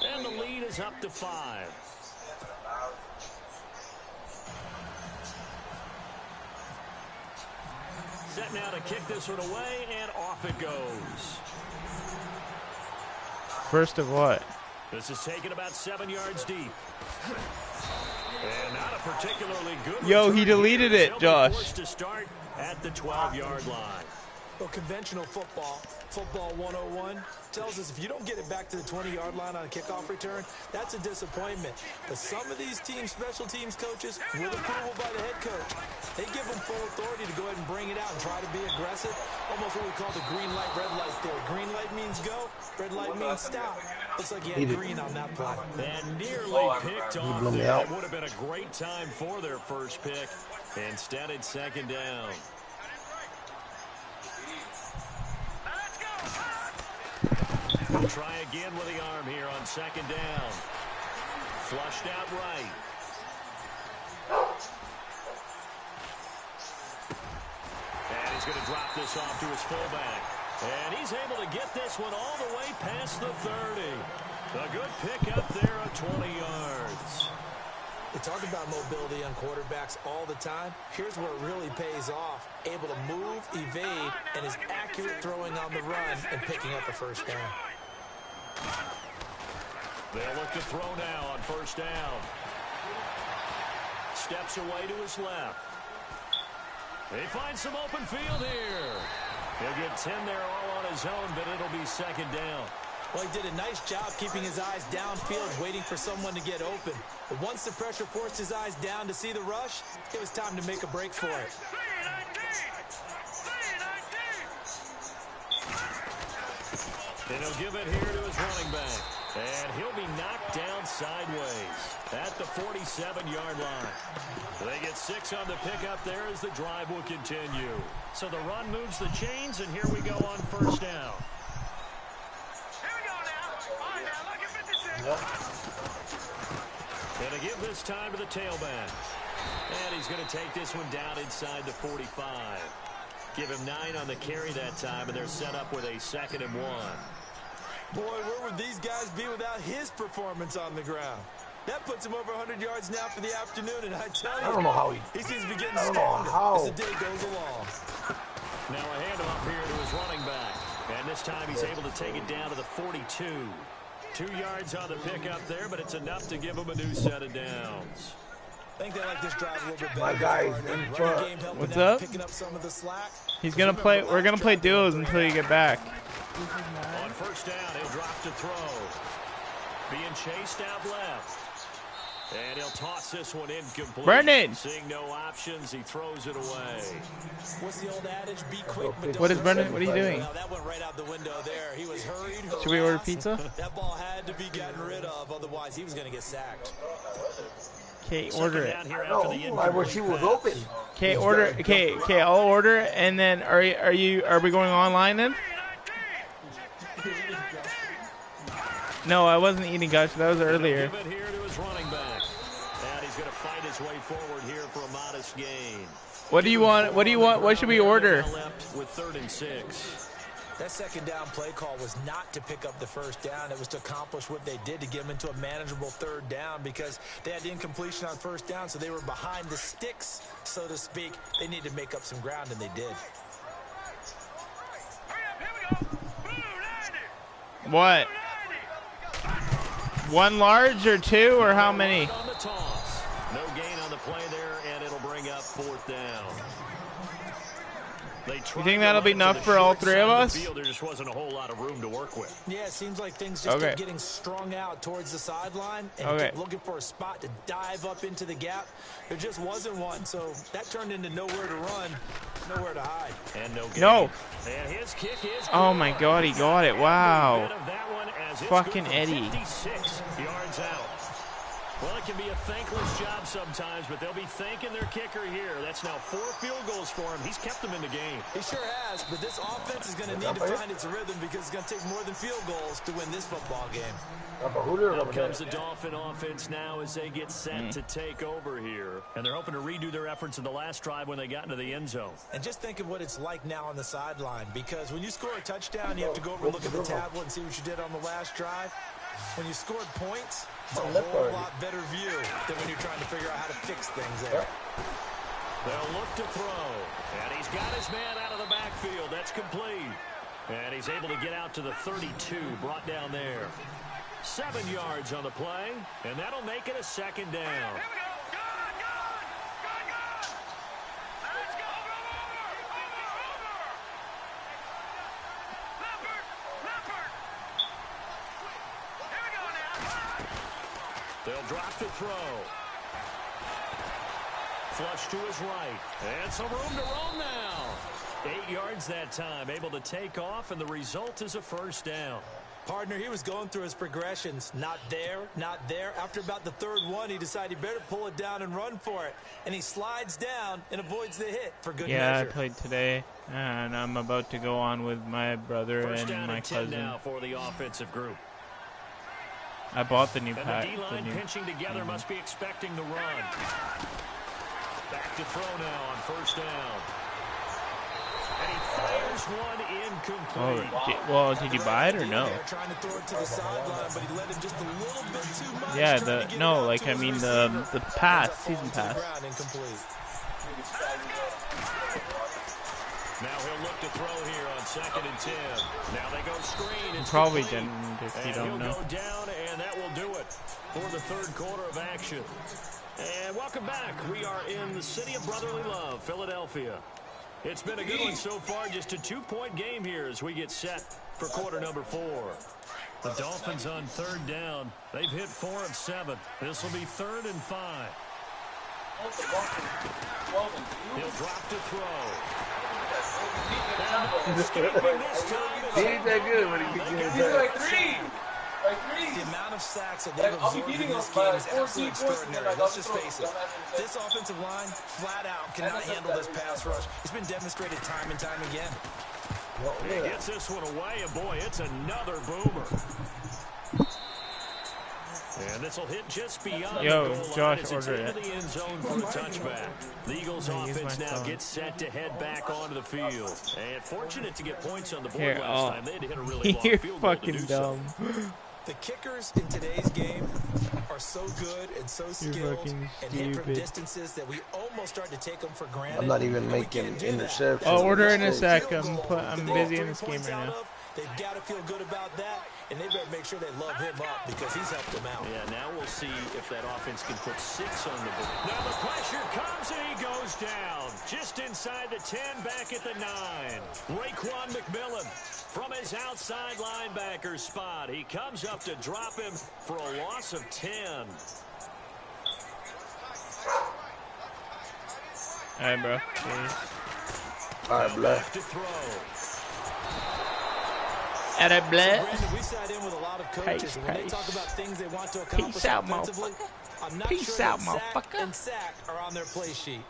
And the lead is up to 5. Set now to kick this one away, and off it goes. First of what? This is taken about 7 yards deep. And not a particularly good. Yo, he deleted it, Josh. To start at the 12-yard line. Well, conventional football 101, tells us if you don't get it back to the 20-yard line on a kickoff return, that's a disappointment. But some of these teams, special teams coaches, with approval by the head coach, they give them full authority to go ahead and bring it out and try to be aggressive. Almost what we call the green light, red light theory. Green light means go, red light means stop. Looks like he had green on that play. And nearly picked off there. It would have been a great time for their first pick. Instead, it's second down. We'll try again with the arm here on second down. Flushed out right. And he's going to drop this off to his fullback. And he's able to get this one all the way past the 30. A good pick up there at 20 yards. They talk about mobility on quarterbacks all the time. Here's where it really pays off. Able to move, evade, and is accurate throwing on the run and picking up a first down. They'll look to throw now on first down. Steps away to his left. They find some open field here. He'll get 10 there all on his own, but it'll be second down. Well, he did a nice job keeping his eyes downfield, waiting for someone to get open. But once the pressure forced his eyes down to see the rush, it was time to make a break for it. And he'll give it here to his running back. And he'll be knocked down sideways at the 47-yard line. They get 6 on the pickup there as the drive will continue. So the run moves the chains, and here we go on first down. And to give this time to the tailback. And he's going to take this one down inside the 45. Give him 9 on the carry that time, and they're set up with a 2nd and 1. Boy, where would these guys be without his performance on the ground? That puts him over 100 yards now for the afternoon, and I tell you, I don't know how he seems to be getting I don't know stronger how. as the day goes along. Now a handoff here to his running back. And this time he's able to take it down to the 42. 2 yards on the pickup there, but it's enough to give him a new set of downs. I think they like this drive a little bit better. My guys in front. What's up? Picking up some of the slack. He's gonna play. We're gonna play duos until you get back. On first down, he'll drop to throw. Being chased out left. And he'll toss this one incomplete. Brendan! Seeing no options, he throws it away. What's the old adage? Be quick, but don't What is rush Brendan? it. What are you doing? Well, that went right out the window there. He was hurried. Should we order pizza? That ball had to be gotten rid of, otherwise he was going to get sacked. Okay, order it. No, I wish he was open. Okay, order. Okay, I'll order it, and then are we going online then? No, I wasn't eating gush. That was earlier. Give it here to his running back. And he's going to fight his way forward here for a modest gain. What do you want? What do you want? What should we order? Left with 3rd and 6. That second down play call was not to pick up the first down. It was to accomplish what they did, to get them into a manageable 3rd down, because they had incompletion on first down, so they were behind the sticks, so to speak. They needed to make up some ground, and they did. What? 1 large or 2 or how many? On the toss. No gain on the play there, and it'll bring up 4th down. You think that'll be enough for all 3 of us? There just wasn't a whole lot of room to work with. Yeah, it seems like things just kept getting strung out towards the sideline and kept looking for a spot to dive up into the gap. There just wasn't one, so that turned into nowhere to run, nowhere to hide. And no gain. No. And his kick is Oh my God, he got it! Wow. Fucking Eddie. 56 yards out. Well, it can be a thankless job sometimes, but they'll be thanking their kicker here. That's now 4 field goals for him. He's kept them in the game. He sure has, but this offense is going to need to find its rhythm, because it's going to take more than field goals to win this football game. Out comes the Dolphin offense now as they get set to take over here. And they're hoping to redo their efforts in the last drive when they got into the end zone. And just think of what it's like now on the sideline, because when you score a touchdown, you have to go over and look at the tablet and see what you did on the last drive. When you scored points, it's a whole lot better view than when you're trying to figure out how to fix things there. They'll look to throw. And he's got his man out of the backfield. That's complete. And he's able to get out to the 32, brought down there. 7 yards on the play, and that'll make it a 2nd down. They'll drop to throw. Flush to his right. And some room to roam now. 8 yards that time. Able to take off, and the result is a 1st down. Partner, he was going through his progressions. Not there, not there. After about the 3rd one, he decided he better pull it down and run for it. And he slides down and avoids the hit for good measure. Yeah, I played today, and I'm about to go on with my brother First and my down and 10 cousin. now for the offensive group. I bought the new And pack. the D-line pinching together must be expecting the run. Back to throw now on 1st down. And he fires one incomplete. Oh, did you buy it or no? Trying to throw it to the sideline, but he let him just a little bit too much. Yeah, the pass, season pass. Now he'll look to throw here on 2nd and 10. Now they go screen. It's Probably complete. didn't if you And don't know. he'll go down, and that will do it for the 3rd quarter of action. And welcome back. We are in the city of brotherly love, Philadelphia. It's been a good one so far. Just a 2-point game here as we get set for quarter number 4. The Dolphins on 3rd down. They've hit 4 of 7. This will be 3rd and 5. He'll drop to throw. He ain't that good when he gets like 3. The amount of sacks that they've absorbed in this game is absolutely extraordinary. Let's just face it. This offensive line, flat out, cannot handle this pass rush. It's been demonstrated time and time again. He gets this one away, and boy, it's another boomer. And this will hit just beyond the goal line Josh, as it's order into it. the end zone for a touchback. The Eagles offense now gets set to head back onto the field. And fortunate to get points on the board last time. They had to hit a really long You're field goal to fucking do dumb. so. The kickers in today's game are so good and so skilled and hit from distances that we almost start to take them for granted. I'm not even making interceptions. Oh, order in a sec. I'm busy in this game right now. They've got to feel good about that, and they better make sure they love him up because he's helped them out. Yeah, now we'll see if that offense can put 6 on the board. Now the pressure comes and he goes down. Just inside the 10, back at the 9. Raekwon McMillan from his outside linebacker spot. He comes up to drop him for a loss of 10. All right, bro. All right, bro. To throw. At a bled. We sat in with a lot of coaches, and when they talk about things they want to accomplish Peace out, offensively, I'm not Peace sure out, that motherfucker. and sack are on their play sheet.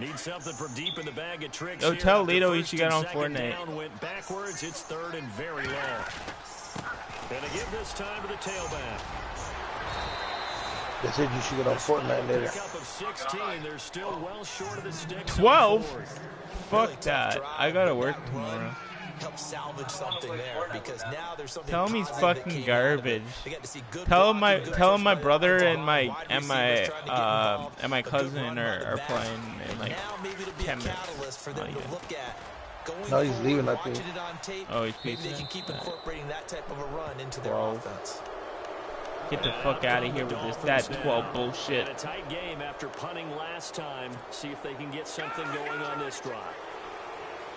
Need something from deep in the bag of tricks. Yo, here. tell After Lito he first should get and on second Fortnite. Down went backwards. It's 3rd and very long. Gonna give this time to the tailback. They said you should get on Fortnite later. Pickup of 16. They're still well short of the sticks. 12? Really Fuck that. I gotta work tomorrow. Help salvage something there because now there's something. Tell him he's positive that fucking came out of it. garbage. They got to see good Tell him blocking, good my push by the brother offensive and line, my wide receivers trying to get involved, and my a good cousin run by the are back. playing in like Now maybe it'll be 10 a minutes. catalyst for them Oh, yeah. to look at. Going No, he's forward, leaving, I watching think. it on tape, Oh, he's maybe they peacing. can keep incorporating that type of a run into their Wow. offense. Get the fuck out of here with this that 12 And bullshit. a tight game after punting last time. See if they can get something going on this drive.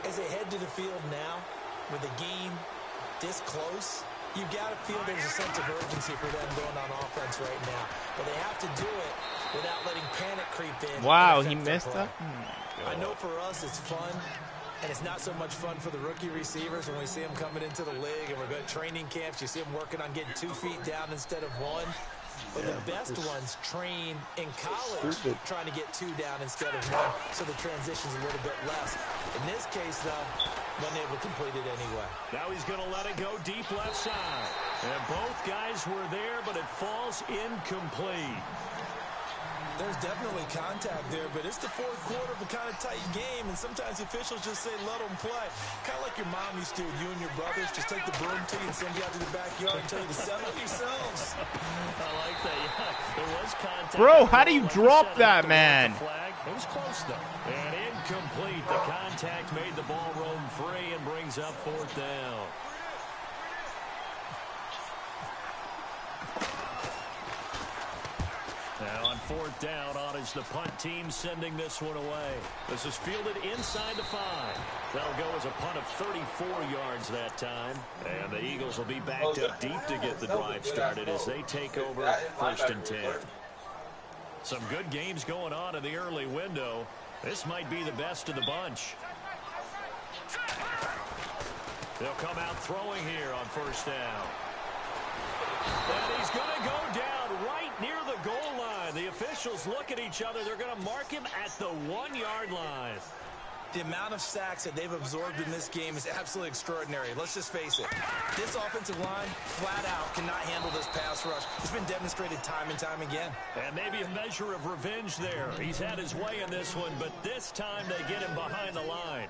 As they head to the field now, with the game this close, you got to feel there's a sense of urgency for them going on offense right now. But they have to do it without letting panic creep in. Wow, and he affect their missed play. that. I know for us it's fun, and it's not so much fun for the rookie receivers when we see them coming into the league and we're going to training camps. You see them working on getting 2 feet down instead of 1. But the best ones train in college trying to get 2 down instead of 1, so the transition's a little bit less. In this case, though, wasn't able to complete it anyway. Now he's going to let it go deep left side. And both guys were there, but it falls incomplete. There's definitely contact there, but it's the 4th quarter of a kind of tight game, and sometimes officials just say, let them play. Kind of like your mom used to, you and your brothers, just take the broom to you and send you out to the backyard and tell you to settle yourselves. I like that. Yeah, there was contact. Bro, how do you drop that, man? It was close, though. And incomplete. The contact made the ball roam free and brings up 4th down. Now on 4th down, on is the punt team sending this one away. This is fielded inside the 5. That'll go as a punt of 34 yards that time. And the Eagles will be backed up deep to get the drive started as they take over 1st and 10. Some good games going on in the early window. This might be the best of the bunch. They'll come out throwing here on 1st down. And he's going to go down right near the goal line. The officials look at each other. They're going to mark him at the 1-yard line. The amount of sacks that they've absorbed in this game is absolutely extraordinary. Let's just face it. This offensive line, flat out, cannot handle this pass rush. It's been demonstrated time and time again. And maybe a measure of revenge there. He's had his way in this one, but this time they get him behind the line.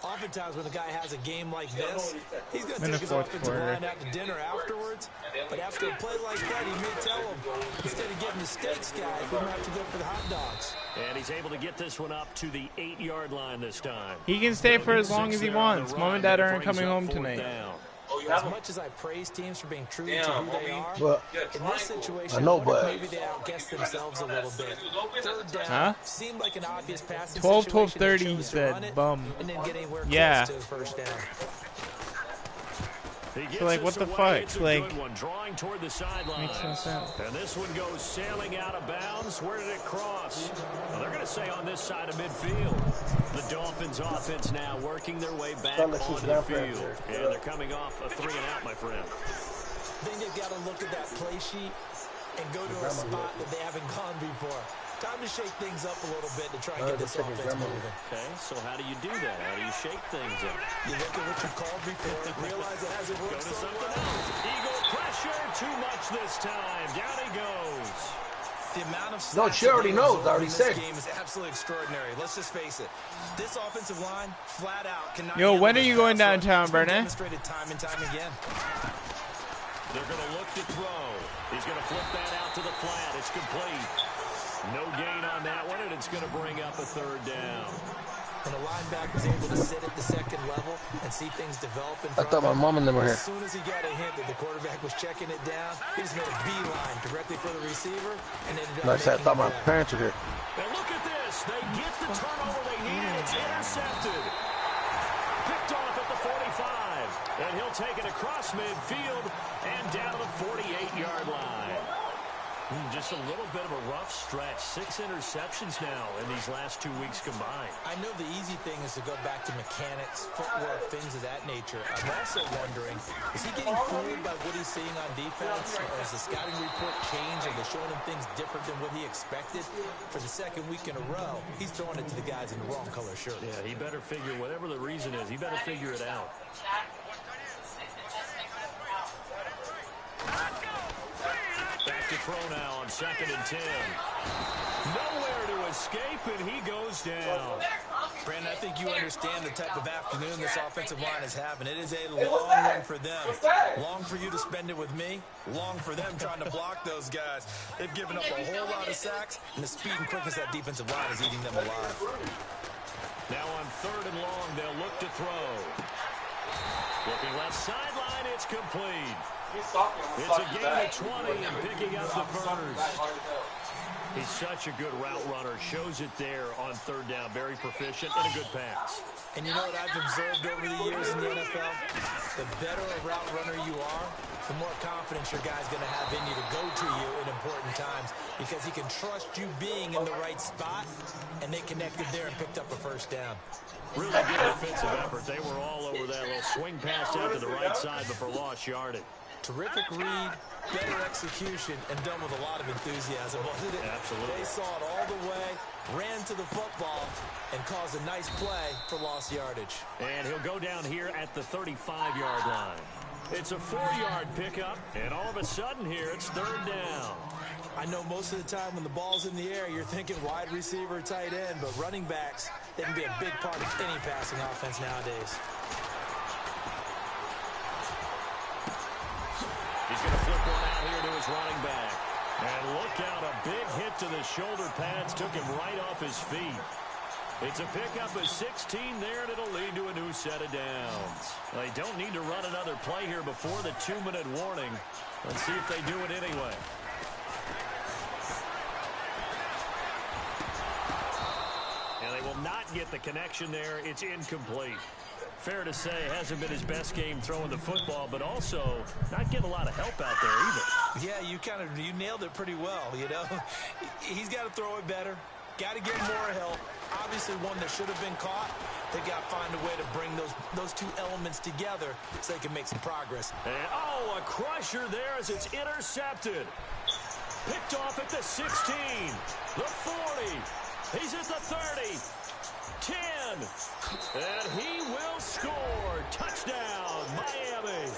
Oftentimes when a guy has a game like this, he's going to In the take his 4th offensive quarter. line out to dinner afterwards. But after a play like that, he may tell him, instead of getting the steaks, guys, we might have to go for the hot dogs. And he's able to get this one up to the 8-yard line this time. He can stay for as long as he wants. Mom and Dad aren't coming home tonight. As much as I praise teams for being true to who they are, Well, in this situation, I know, wonder if but- maybe they outguessed themselves a little bit. 3rd down Huh? seemed like an obvious passing 12, situation. 12:30 They he chose to run said, it bum. and didn't get anywhere Yeah. close to 1st down. So, like, what the fuck? Like, drawing toward the sideline. makes no sense. And this one goes sailing out of bounds. Where did it cross? Well, they're going to say on this side of midfield. The Dolphins offense now working their way back Sound like onto his the grandparents field. there. And they're coming off a 3 and out, my friend. I think they've got to look at that play sheet and go to a spot that they haven't gone before. Time to shake things up a little bit to try and get this offense moving. Okay, so how do you do that? How do you shake things up? You look at what you called before, realize it hasn't Go worked to so something well. else. Eagle pressure, too much this time. Down he goes. The amount of No, sacks she already that they've knows. I absorbed already in said. this game is absolutely extraordinary. Let's just face it. This offensive line, flat out, cannot Yo, handle when are this you going pass rush. downtown, It's been Bernay? demonstrated time and time again. They're going to look to throw. He's going to flip that out to the flat. It's complete. No gain on that one, and it's going to bring up a third down. And the linebacker was able to sit at the second level and see things develop in front I thought my mom and them were here. As soon as he got a hint that the quarterback was checking it down, he just made a beeline directly for the receiver and ended up I thought my parents were here. And look at this. They get the turnover they need. It's intercepted. Picked off at the 45. And he'll take it across midfield and down to the 48-yard line. Just a little bit of a rough stretch. 6 interceptions now in these last 2 weeks combined. I know the easy thing is to go back to mechanics, footwork, things of that nature. I'm also wondering, is he getting fooled by what he's seeing on defense? Or has the scouting report changed and they're showing him things different than what he expected? For the second week in a row, he's throwing it to the guys in the wrong color shirts. Yeah, he better figure, whatever the reason is, he better figure it out. Back to throw now on 2nd and 10. Nowhere to escape, and he goes down. Brandon, I think you understand the type of afternoon this offensive line is having. It is a long one for them. Long for you to spend it with me. Long for them trying to block those guys. They've given up a whole lot of sacks, and the speed and quickness of that defensive line is eating them alive. Now on 3rd and long, they'll look to throw. Looking left sideline, it's complete. It's a gain of 20 and picking up the first. He's such a good route runner. Shows it there on 3rd down. Very proficient and a good pass. And you know what I've observed over the years in the NFL? The better a route runner you are, the more confidence your guy's going to have in you to go to you in important times because he can trust you being in the right spot, and they connected there and picked up a first down. Really good defensive effort. They were all over that little swing pass out to the right side, but for lost yardage. Terrific read, better execution, and done with a lot of enthusiasm, wasn't it? Absolutely. They saw it all the way, ran to the football, and caused a nice play for lost yardage. And he'll go down here at the 35-yard line. It's a 4-yard pickup, and all of a sudden here, it's 3rd down. I know most of the time when the ball's in the air, you're thinking wide receiver, tight end, but running backs, they can be a big part of any passing offense nowadays. He's going to flip one out here to his running back. And look out, a big hit to the shoulder pads took him right off his feet. It's a pickup of 16 there, and it'll lead to a new set of downs. They don't need to run another play here before the 2-minute warning. Let's see if they do it anyway. And they will not get the connection there. It's incomplete. Fair to say, hasn't been his best game throwing the football, but also not getting a lot of help out there either. Yeah, you nailed it pretty well, you know. He's got to throw it better. Got to get more help. Obviously one that should have been caught. They got to find a way to bring those two elements together so they can make some progress. And, a crusher there as it's intercepted. Picked off at the 16, the 40. He's at the 30. 10, and he will score. Touchdown, Miami.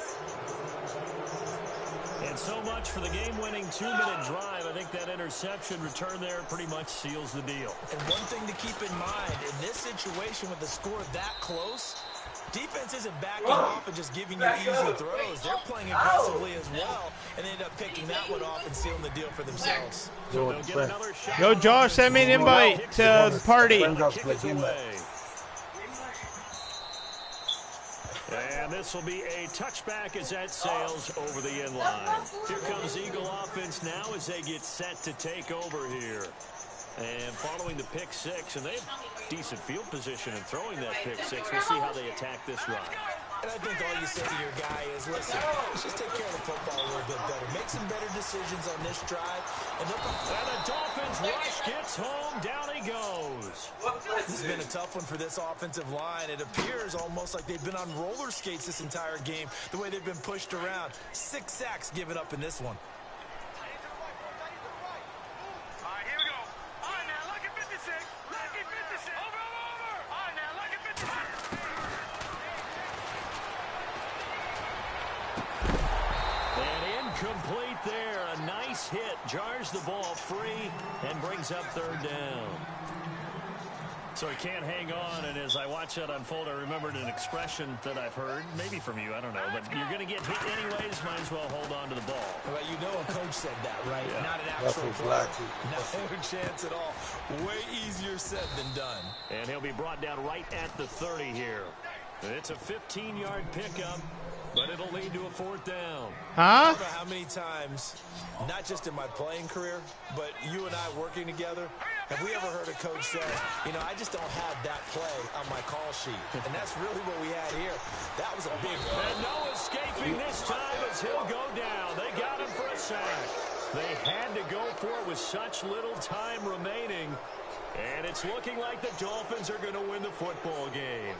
And so much for the game-winning 2-minute drive. I think that interception return there pretty much seals the deal. And one thing to keep in mind, in this situation with the score that close, defense isn't backing off and just giving you easy throws. They're playing aggressively as well, and they end up picking that one off and sealing the deal for themselves. So they'll get another shot. Yo, Josh, send me an invite to the party. And this will be a touchback as that sails over the end line. Here comes Eagle offense now as they get set to take over here. And following the pick six, and they have decent field position in throwing that pick six. We'll see how they attack this drive. And I think all you say to your guy is, listen, let's just take care of the football a little bit better. Make some better decisions on this drive. And the Dolphins rush gets home. Down he goes. This has been a tough one for this offensive line. It appears almost like they've been on roller skates this entire game, the way they've been pushed around. 6 sacks given up in this one. Complete there. A nice hit. Jars the ball free and brings up 3rd down. So he can't hang on, and as I watch that unfold, I remembered an expression that I've heard, maybe from you, I don't know, but you're going to get hit anyways, might as well hold on to the ball. Well, you know a coach said that, right? Yeah. Not an actual play. No chance at all. Way easier said than done. And he'll be brought down right at the 30 here. It's a 15-yard pickup, but it'll lead to a 4th down. I Huh? don't know how many times, not just in my playing career, but you and I working together, have we ever heard a coach say, you know, I just don't have that play on my call sheet. And that's really what we had here. That was a big one. And no escaping this time as he'll go down. They got him for a sack. They had to go for it with such little time remaining. And it's looking like the Dolphins are going to win the football game.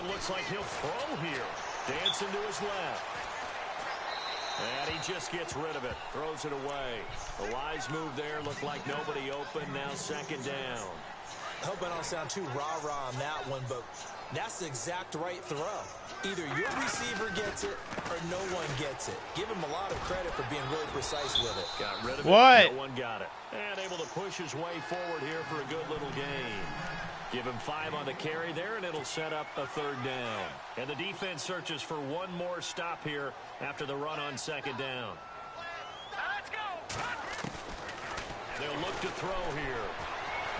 Looks like he'll throw here. Dancing to his left. And he just gets rid of it. Throws it away. The wise move there. Looked like nobody open. Now 2nd down. I hope I don't sound too rah-rah on that one, but that's the exact right throw. Either your receiver gets it or no one gets it. Give him a lot of credit for being really precise with it. Got rid of What? it. No one got it. And able to push his way forward here for a good little gain. Give him 5 on the carry there, and it'll set up a 3rd down. And the defense searches for one more stop here after the run on 2nd down. Let's go. They'll look to throw here.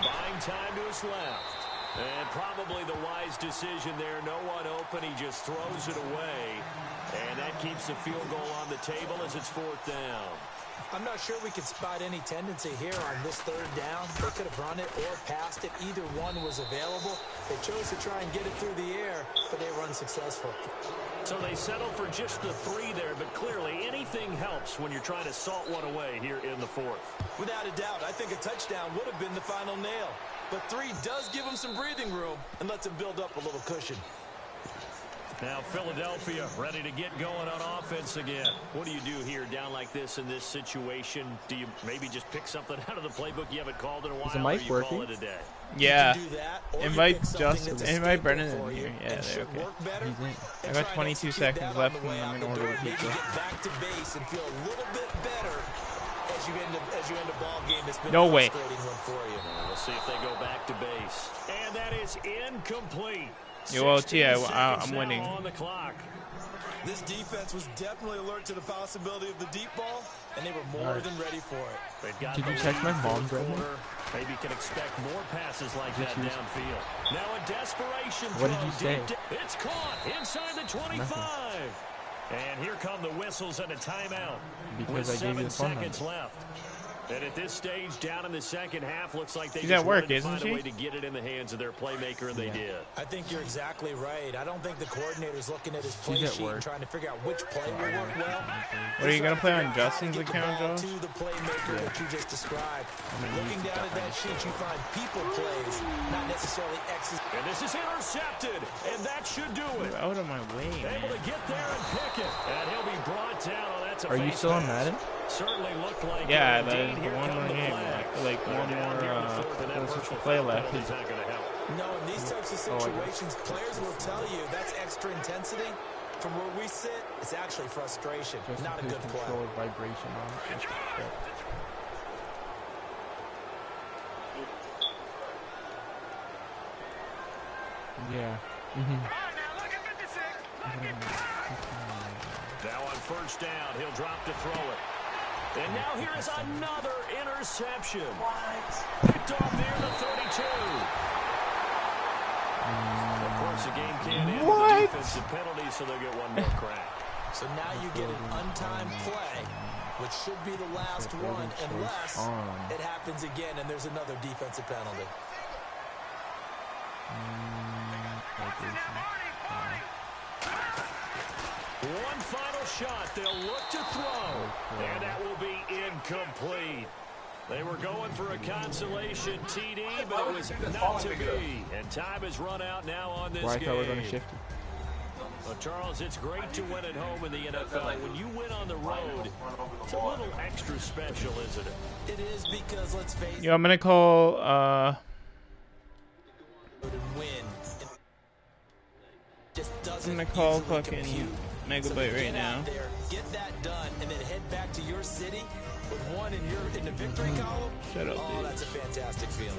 Buying time to his left. And probably the wise decision there. No one open. He just throws it away. And that keeps the field goal on the table as it's 4th down. I'm not sure we could spot any tendency here on this 3rd down. They could have run it or passed it. Either one was available. They chose to try and get it through the air, but they were unsuccessful. So they settle for just the 3 there, but clearly anything helps when you're trying to salt one away here in the 4th. Without a doubt, I think a touchdown would have been the final nail. But 3 does give them some breathing room and lets them build up a little cushion. Now Philadelphia ready to get going on offense again. What do you do here down like this in this situation? Do you maybe just pick something out of the playbook you haven't called in a while? Is the mic or you working? Call it a day? Yeah. You can do that, or Invite you pick something Justin. that's a Invite staple Brennan for in you here. Yeah, and they're should okay. work better. He's in. And I got try and 22 execute seconds that on left, the and way I'm out gonna the order door. the Maybe pizza. get back to base and feel a little bit better as you end a ball game that's been No a way. frustrating one for you. We'll see if they go back to base. And that is incomplete. Yo, well, 16 I'm seconds now winning. on the clock. This defense was definitely alert to the possibility of the deep ball, and they were more than ready for it. They've got Did the you text lead my mom, fourth Brendan? quarter. Maybe can expect more passes like that Did you- downfield. Now a desperation What throw did you say? deep. It's caught inside the 25. And here come the whistles and a timeout. Because with I gave you 7 the phone seconds number. left. And at this stage, down in the second half, looks like they She's just at work, wanted to isn't find she? a way to get it in the hands of their playmaker, and they did. I think you're exactly right. I don't think the coordinator's looking at his play at sheet work. and trying to figure out which play will work well. What, are you gonna play on Figure out how to Justin's get the account, ball Joe? to the playmaker that you just described. Looking down at that sheet, you find people plays, not necessarily X's. And this is intercepted, and that should do it. Get out of my way, Able man. to get there and pick it. And he'll be brought down. Oh, that's a Are you face still on mask. Madden? Certainly looked like Yeah, it. that Indeed, is the here one come more the game. flags. Like They're one down more here in the fourth, and that closest to personal play foul left. penalty's not going to help. No, in these types of situations, players will tell you that's extra intensity. From where we sit, it's actually frustration, Just not a because good play. control vibration on it. Yeah. Now on first down, he'll drop to throw it. And now here is another interception. Picked off near the 32. Of course, the game can't end with a defensive penalty, so they'll get one more crack. So now you get an untimed play, which should be the last one, unless it happens again and there's another defensive penalty. One final shot. They'll look to throw. And that will be incomplete. They were going for a consolation TD, but it was not to be. And time has run out now on this Well, I game. thought we were going to shift it. Well, Charles, it's great to win at home in the NFL. When you win on the road, it's a little extra special, isn't it? It is because, let's face it, Yo, I'm gonna call and win. It just I'm doesn't gonna call usually fucking compute megabyte right now. There, get that done, and then head back to your city with one in the victory column. Shut up, oh, dude. that's a fantastic feeling.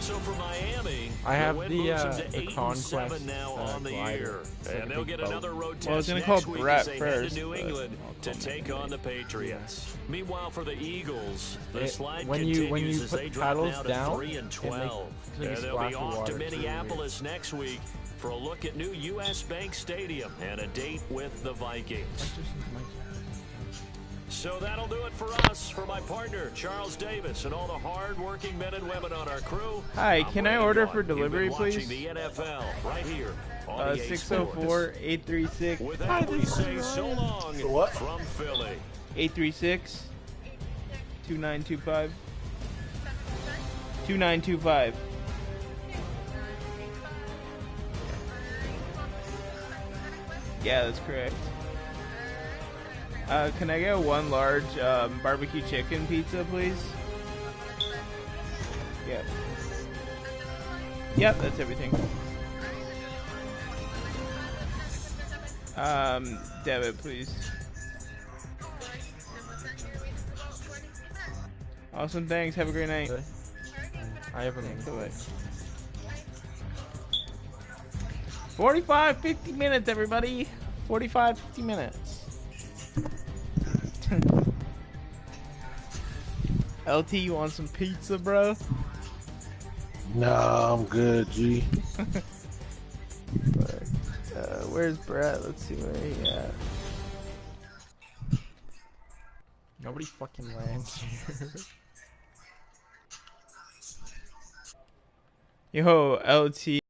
So for Miami, I have win the moves them to 8-7 Conquest now on the year, and they'll get another road Well, I was test gonna call next week Brett as they first, head to New but England to I'll call take on the Patriots. Meanwhile, for the Eagles, the slide when you continues as put they drop paddles now to down, 3-12. it's like a They'll splash be of off to water. It's really Minneapolis next week for a look at new U.S. Bank Stadium and a date with the Vikings. So that'll do it for us. For my partner, Charles Davis, and all the hard-working men and women on our crew. Hi, can I order for You've been delivery, watching please? the NFL right here on EA Sports. 604-836. With that, we say so long what? from Philly. 836 2925 2925. Yeah, that's correct. Can I get one large barbecue chicken pizza, please? Yep. Yep, that's everything. Debit, please. Awesome, thanks. Have a great night. Really? I have a Thanks, minute. bye-bye. 45, 50 minutes, everybody. 45, 50 minutes. LT, you want some pizza, bro? Nah, I'm good, G. Where's Brett? Let's see where he at. Nobody fucking lands here. Yo, LT.